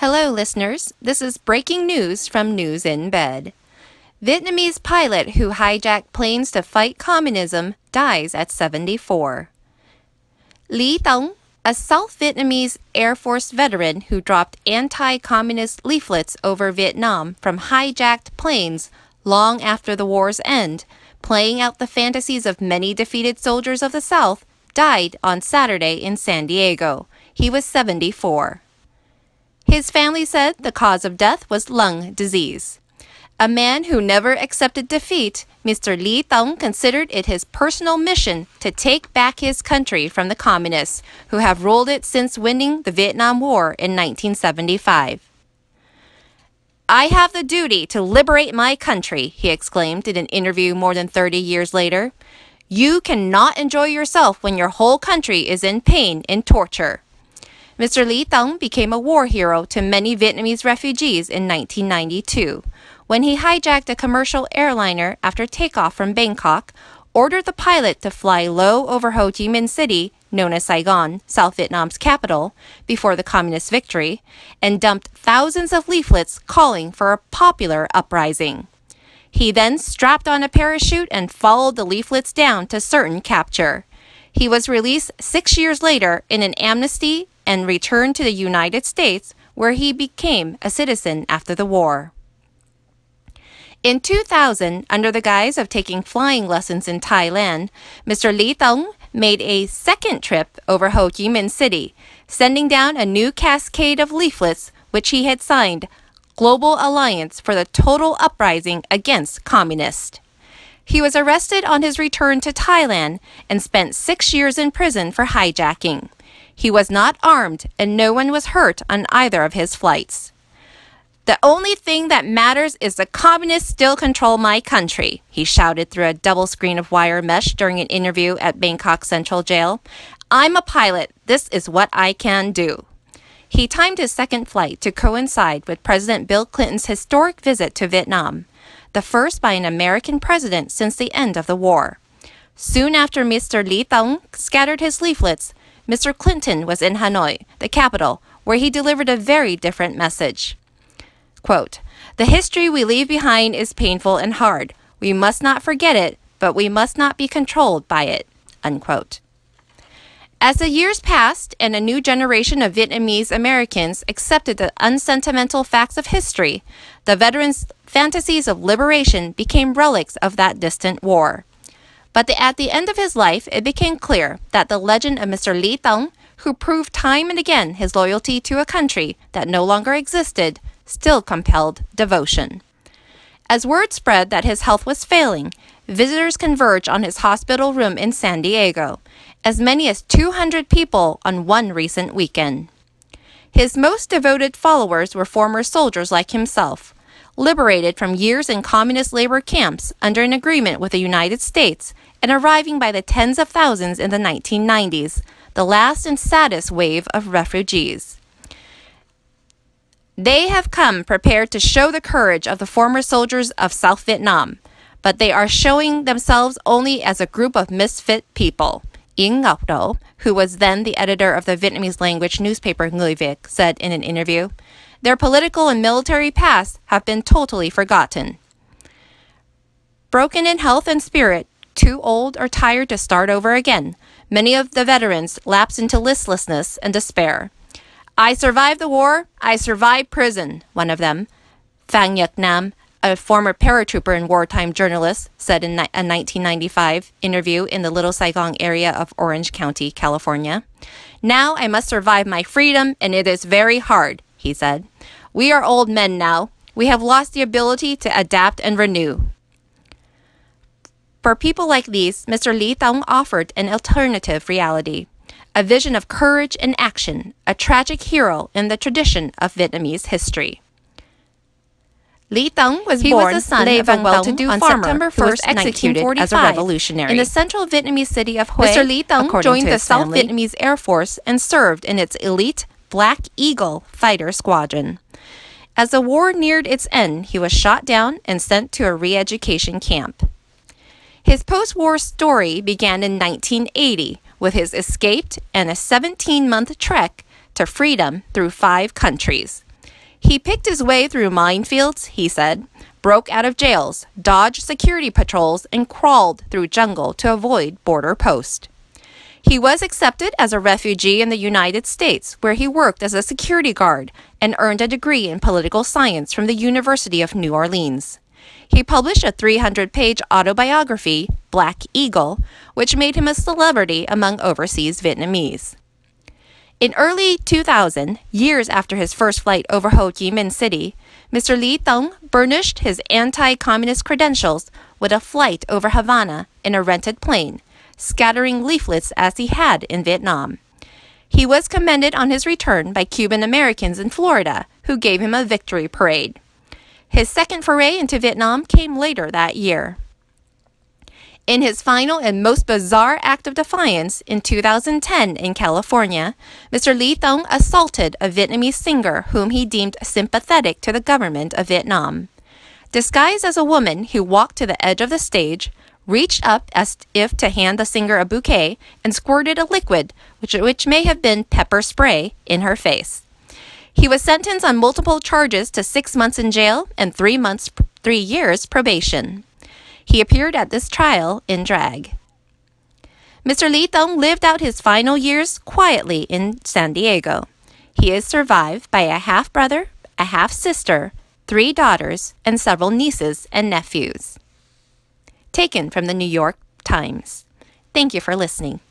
Hello, listeners. This is breaking news from News in Bed. Vietnamese pilot who hijacked planes to fight communism dies at 74. Lý Tong, a South Vietnamese Air Force veteran who dropped anti-communist leaflets over Vietnam from hijacked planes long after the war's end, playing out the fantasies of many defeated soldiers of the South, died on Saturday in San Diego. He was 74. His family said the cause of death was lung disease. A man who never accepted defeat, Mr. Lý Tong considered it his personal mission to take back his country from the communists, who have ruled it since winning the Vietnam War in 1975. "I have the duty to liberate my country," he exclaimed in an interview more than 30 years later. "You cannot enjoy yourself when your whole country is in pain and torture." Mr. Lý Tong became a war hero to many Vietnamese refugees in 1992, when he hijacked a commercial airliner after takeoff from Bangkok, ordered the pilot to fly low over Ho Chi Minh City, known as Saigon, South Vietnam's capital, before the communist victory, and dumped thousands of leaflets calling for a popular uprising. He then strapped on a parachute and followed the leaflets down to certain capture. He was released 6 years later in an amnesty and returned to the United States, where he became a citizen after the war. In 2000, under the guise of taking flying lessons in Thailand, Mr. Lý Tong made a second trip over Ho Chi Minh City, sending down a new cascade of leaflets which he had signed Global Alliance for the Total Uprising Against Communists. He was arrested on his return to Thailand and spent 6 years in prison for hijacking. He was not armed and no one was hurt on either of his flights. "The only thing that matters is the communists still control my country," he shouted through a double screen of wire mesh during an interview at Bangkok Central Jail. "I'm a pilot. This is what I can do." He timed his second flight to coincide with President Bill Clinton's historic visit to Vietnam, the first by an American president since the end of the war. Soon after Mr. Lý Tong scattered his leaflets, Mr. Clinton was in Hanoi, the capital, where he delivered a very different message. Quote, "The history we leave behind is painful and hard. We must not forget it, but we must not be controlled by it." Unquote. As the years passed and a new generation of Vietnamese Americans accepted the unsentimental facts of history, the veterans' fantasies of liberation became relics of that distant war. But at the end of his life, it became clear that the legend of Mr. Lý Tong, who proved time and again his loyalty to a country that no longer existed, still compelled devotion. As word spread that his health was failing, visitors converged on his hospital room in San Diego, as many as 200 people on one recent weekend. His most devoted followers were former soldiers like himself, liberated from years in communist labor camps under an agreement with the United States and arriving by the tens of thousands in the 1990s, the last and saddest wave of refugees. They have come prepared to show the courage of the former soldiers of South Vietnam, but they are showing themselves only as a group of misfit people, Yến Ngọc Đỗ, who was then the editor of the Vietnamese language newspaper Người Việt, said in an interview. Their political and military pasts have been totally forgotten. Broken in health and spirit, too old or tired to start over again, many of the veterans lapsed into listlessness and despair. "I survived the war, I survived prison," one of them, Phang Nhật Nam, a former paratrooper and wartime journalist, said in a 1995 interview in the Little Saigon area of Orange County, California. "Now I must survive my freedom, and it is very hard," he said. "We are old men now. We have lost the ability to adapt and renew." For people like these, Mr. Lý Tong offered an alternative reality, a vision of courage and action, a tragic hero in the tradition of Vietnamese history. Lý Tong was born the son of a well-to-do farmer September 1st, who was executed as a revolutionary. In the central Vietnamese city of Hue, Mr. Lý Tong joined the South Vietnamese Air Force and served in its elite Black Eagle fighter squadron. As the war neared its end, he was shot down and sent to a re-education camp. His post-war story began in 1980 with his escape and a 17-month trek to freedom through 5 countries. He picked his way through minefields, he said, broke out of jails, dodged security patrols, and crawled through jungle to avoid border post. He was accepted as a refugee in the United States, where he worked as a security guard and earned a degree in political science from the University of New Orleans. He published a 300-page autobiography, Black Eagle, which made him a celebrity among overseas Vietnamese. In early 2000, years after his first flight over Ho Chi Minh City, Mr. Lee Tong burnished his anti-communist credentials with a flight over Havana in a rented plane, scattering leaflets as he had in Vietnam. He was commended on his return by Cuban Americans in Florida, who gave him a victory parade. His second foray into Vietnam came later that year. In his final and most bizarre act of defiance in 2010 in California, Mr. Lee Tong assaulted a Vietnamese singer whom he deemed sympathetic to the government of Vietnam. Disguised as a woman, he walked to the edge of the stage, reached up as if to hand the singer a bouquet, and squirted a liquid, which may have been pepper spray, in her face. He was sentenced on multiple charges to 6 months in jail and 3 years probation. He appeared at this trial in drag. Mr. Lee Tong lived out his final years quietly in San Diego. He is survived by a half-brother, a half-sister, 3 daughters, and several nieces and nephews. Taken from the New York Times. Thank you for listening.